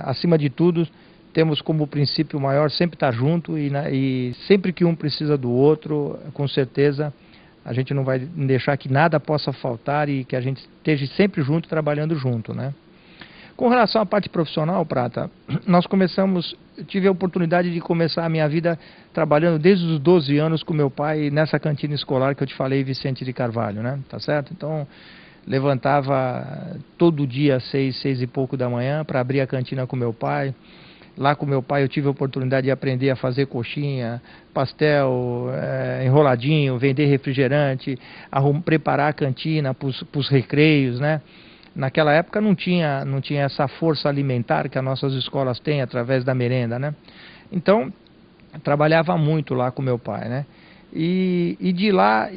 Acima de tudo, temos como princípio maior sempre estar junto e sempre que um precisa do outro, com certeza a gente não vai deixar que nada possa faltar e que a gente esteja sempre junto, trabalhando junto, né? Com relação à parte profissional, Prata, tive a oportunidade de começar a minha vida trabalhando desde os 12 anos com meu pai nessa cantina escolar que eu te falei, Vicente de Carvalho, né? Tá certo? Então, levantava todo dia às 6 e pouco da manhã para abrir a cantina com meu pai. Lá com meu pai eu tive a oportunidade de aprender a fazer coxinha, pastel, enroladinho, vender refrigerante, preparar a cantina para os recreios, né? Naquela época não tinha essa força alimentar que as nossas escolas têm através da merenda, né? Então, trabalhava muito lá com meu pai, né? E de lá,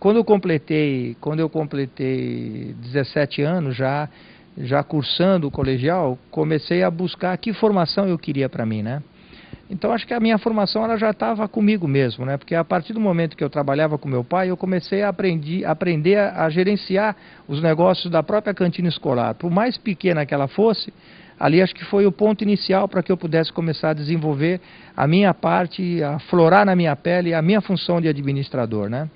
quando eu completei 17 anos já cursando o colegial, comecei a buscar que formação eu queria para mim, né? Então acho que a minha formação ela já estava comigo mesmo, né? Porque a partir do momento que eu trabalhava com meu pai, eu comecei a aprender a gerenciar os negócios da própria cantina escolar. Por mais pequena que ela fosse, ali acho que foi o ponto inicial para que eu pudesse começar a desenvolver a minha parte, a aflorar na minha pele a minha função de administrador, né?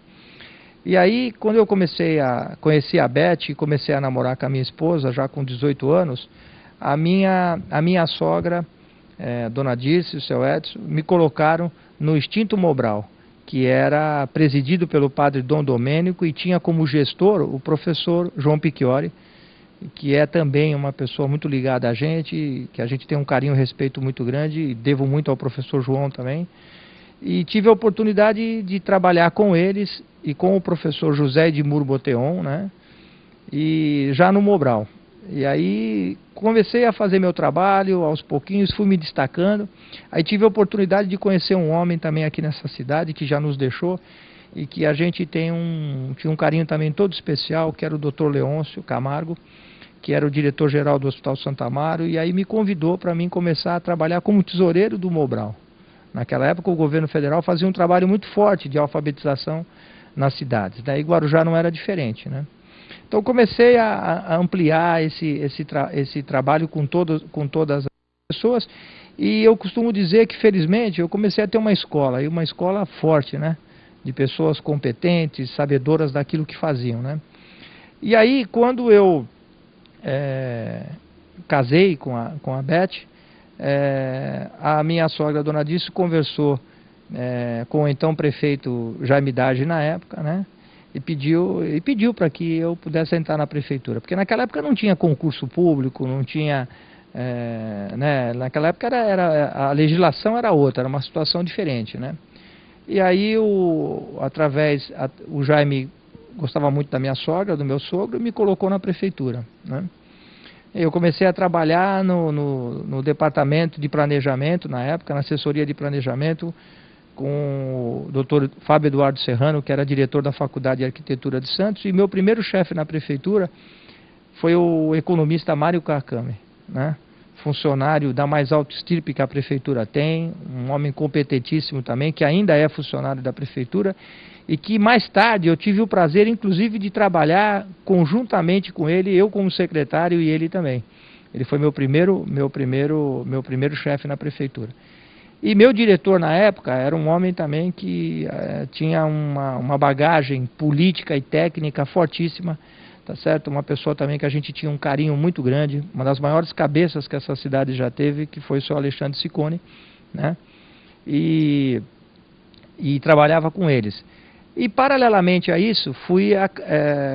E aí, quando eu conheci a Beth e comecei a namorar com a minha esposa, já com 18 anos, a minha sogra, Dona Dirce e o seu Edson, me colocaram no extinto Mobral, que era presidido pelo padre Dom Domênico e tinha como gestor o professor João Picchiori, que é também uma pessoa muito ligada a gente, que a gente tem um carinho e respeito muito grande, e devo muito ao professor João também. E tive a oportunidade de trabalhar com eles e com o professor José Edmur Boteon, né? E já no Mobral. E aí comecei a fazer meu trabalho, aos pouquinhos fui me destacando. Aí tive a oportunidade de conhecer um homem também aqui nessa cidade, que já nos deixou, e que a gente tinha um carinho também todo especial, que era o Dr. Leôncio Camargo, que era o diretor-geral do Hospital Santo Amaro, e aí me convidou para mim começar a trabalhar como tesoureiro do Mobral. Naquela época o governo federal fazia um trabalho muito forte de alfabetização nas cidades, daí Guarujá não era diferente, né? Então comecei a ampliar esse trabalho com todas as pessoas, e eu costumo dizer que felizmente eu comecei a ter uma escola, e uma escola forte, né? De pessoas competentes, sabedoras daquilo que faziam, né? E aí quando eu casei com a Beth, a minha sogra, Dona Dirce, conversou com o então prefeito Jaime Dage na época, né? E pediu para que eu pudesse entrar na prefeitura, porque naquela época não tinha concurso público, não tinha, né? Naquela época a legislação era outra, era uma situação diferente, né? E aí o Jaime gostava muito da minha sogra, do meu sogro, e me colocou na prefeitura, né? Eu comecei a trabalhar no departamento de planejamento, na época, na assessoria de planejamento, com o Dr. Fábio Eduardo Serrano, que era diretor da Faculdade de Arquitetura de Santos, e meu primeiro chefe na prefeitura foi o economista Mário Carcame, né? Funcionário da mais alta estirpe que a prefeitura tem, um homem competentíssimo também, que ainda é funcionário da prefeitura, e que mais tarde eu tive o prazer, inclusive, de trabalhar conjuntamente com ele, eu como secretário e ele também. Ele foi meu primeiro chefe na prefeitura. E meu diretor na época era um homem também que tinha uma bagagem política e técnica fortíssima, tá certo? Uma pessoa também que a gente tinha um carinho muito grande, uma das maiores cabeças que essa cidade já teve, que foi o senhor Alexandre Ciccone, né? E trabalhava com eles. E paralelamente a isso,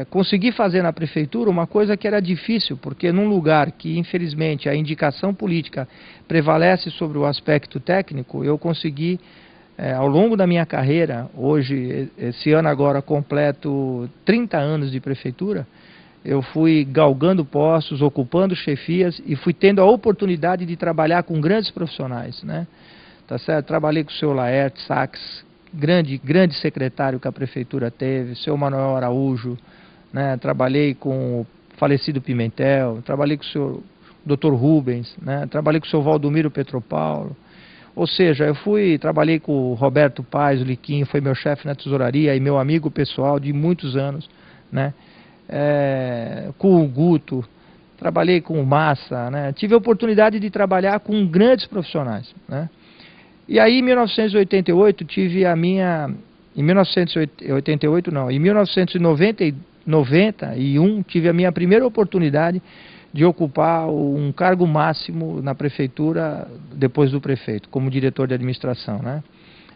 consegui fazer na prefeitura uma coisa que era difícil, porque num lugar que infelizmente a indicação política prevalece sobre o aspecto técnico, eu consegui, ao longo da minha carreira, hoje, esse ano agora completo 30 anos de prefeitura, eu fui galgando postos, ocupando chefias e fui tendo a oportunidade de trabalhar com grandes profissionais, né? Tá certo? Trabalhei com o senhor Laerte Sachs, grande secretário que a prefeitura teve, o senhor Manuel Araújo, né? Trabalhei com o falecido Pimentel, trabalhei com o senhor Dr. Rubens, né? Trabalhei com o senhor Valdomiro Petropaulo. Ou seja, trabalhei com o Roberto Paes, o Liquinho, foi meu chefe na tesouraria e meu amigo pessoal de muitos anos, né? Com o Guto, trabalhei com massa, né? Tive a oportunidade de trabalhar com grandes profissionais, né? E aí, em 1988, tive a minha... Em 1988, não. Em 1991, tive a minha primeira oportunidade de ocupar um cargo máximo na prefeitura, depois do prefeito, como diretor de administração, né?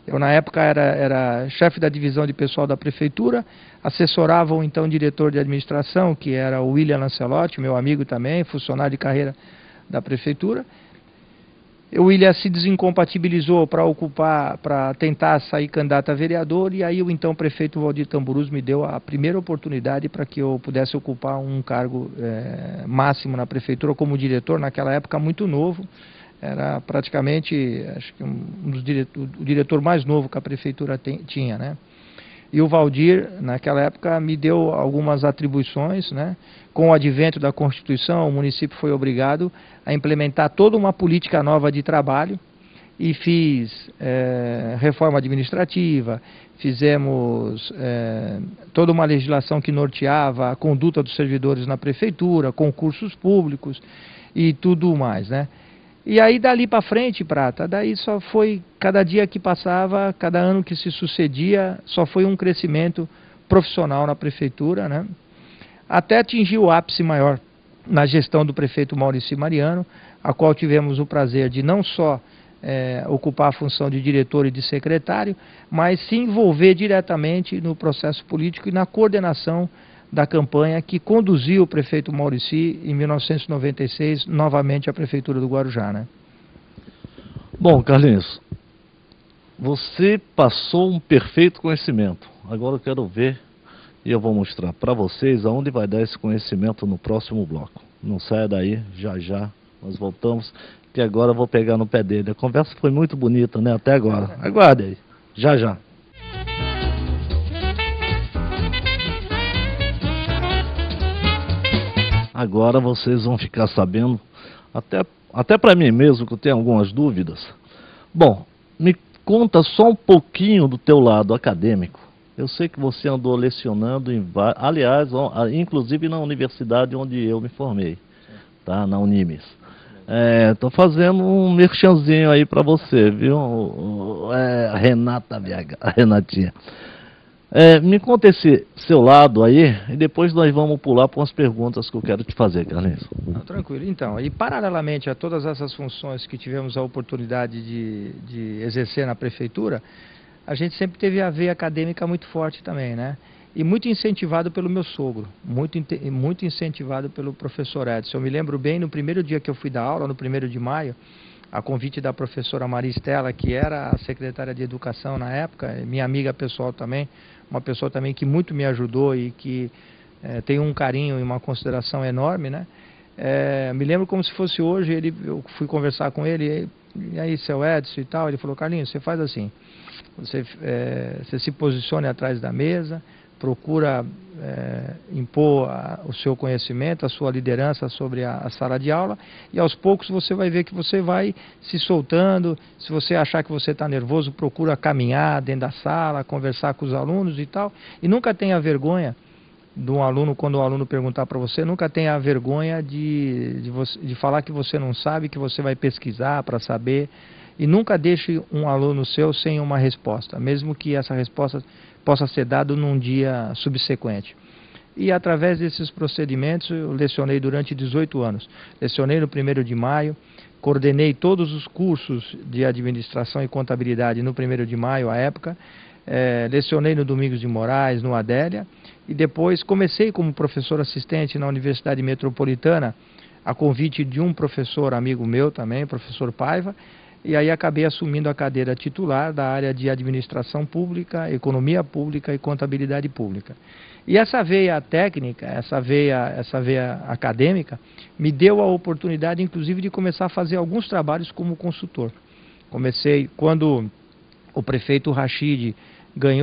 Eu, na época, era chefe da divisão de pessoal da prefeitura, assessorava o então diretor de administração, que era o William Lancelotti, meu amigo também, funcionário de carreira da prefeitura. O William se desincompatibilizou para tentar sair candidato a vereador, e aí o então prefeito Valdir Tamburus me deu a primeira oportunidade para que eu pudesse ocupar um cargo máximo na prefeitura como diretor, naquela época muito novo. Era praticamente, acho que o diretor mais novo que a prefeitura tinha, né? E o Valdir, naquela época, me deu algumas atribuições, né? Com o advento da Constituição, o município foi obrigado a implementar toda uma política nova de trabalho, e fiz reforma administrativa, fizemos toda uma legislação que norteava a conduta dos servidores na prefeitura, concursos públicos e tudo mais, né? E aí dali para frente, Prata, daí só foi, cada dia que passava, cada ano que se sucedia, só foi um crescimento profissional na prefeitura, né? Até atingir o ápice maior na gestão do prefeito Maurici Mariano, a qual tivemos o prazer de não só ocupar a função de diretor e de secretário, mas se envolver diretamente no processo político e na coordenação da campanha que conduziu o prefeito Maurici em 1996 novamente à prefeitura do Guarujá, né? Bom, Carlinhos, você passou um perfeito conhecimento. Agora eu quero ver e eu vou mostrar para vocês aonde vai dar esse conhecimento no próximo bloco. Não saia daí, já já nós voltamos, que agora eu vou pegar no pé dele. A conversa foi muito bonita, né, até agora. Aguarde aí, já já. Agora vocês vão ficar sabendo, até para mim mesmo, que eu tenho algumas dúvidas. Bom, me conta só um pouquinho do teu lado acadêmico. Eu sei que você andou lecionando, aliás, inclusive na universidade onde eu me formei, tá? Na Unimes. Estou fazendo um merchanzinho aí para você, viu? Renatinha. Me conta esse seu lado aí, e depois nós vamos pular para umas perguntas que eu quero te fazer, Carlinhos. Tranquilo. Então, e paralelamente a todas essas funções que tivemos a oportunidade de exercer na prefeitura, a gente sempre teve a veia acadêmica muito forte também, né? E muito incentivado pelo meu sogro, muito incentivado pelo professor Edson. Eu me lembro bem, no primeiro dia que eu fui dar aula, no 1º de maio, a convite da professora Maria Estela, que era a secretária de Educação na época, minha amiga pessoal também, uma pessoa também que muito me ajudou e que tem um carinho e uma consideração enorme, né? Me lembro como se fosse hoje, eu fui conversar com ele, e aí, seu Edson e tal, ele falou: Carlinhos, você faz assim, você se posicione atrás da mesa, procura impor o seu conhecimento, a sua liderança sobre a sala de aula, e aos poucos você vai ver que você vai se soltando. Se você achar que você está nervoso, procura caminhar dentro da sala, conversar com os alunos e tal, e nunca tenha vergonha de um aluno, quando o aluno perguntar para você, nunca tenha vergonha de falar que você não sabe, que você vai pesquisar para saber, e nunca deixe um aluno seu sem uma resposta, mesmo que essa resposta possa ser dada num dia subsequente. E através desses procedimentos eu lecionei durante 18 anos. Lecionei no 1º de maio, coordenei todos os cursos de administração e contabilidade no 1º de maio, à época, lecionei no Domingos de Moraes, no Adélia, e depois comecei como professor assistente na Universidade Metropolitana, a convite de um professor amigo meu também, professor Paiva, e aí acabei assumindo a cadeira titular da área de administração pública, economia pública e contabilidade pública. E essa veia técnica, essa veia acadêmica, me deu a oportunidade, inclusive, de começar a fazer alguns trabalhos como consultor. Comecei quando o prefeito Rachid ganhou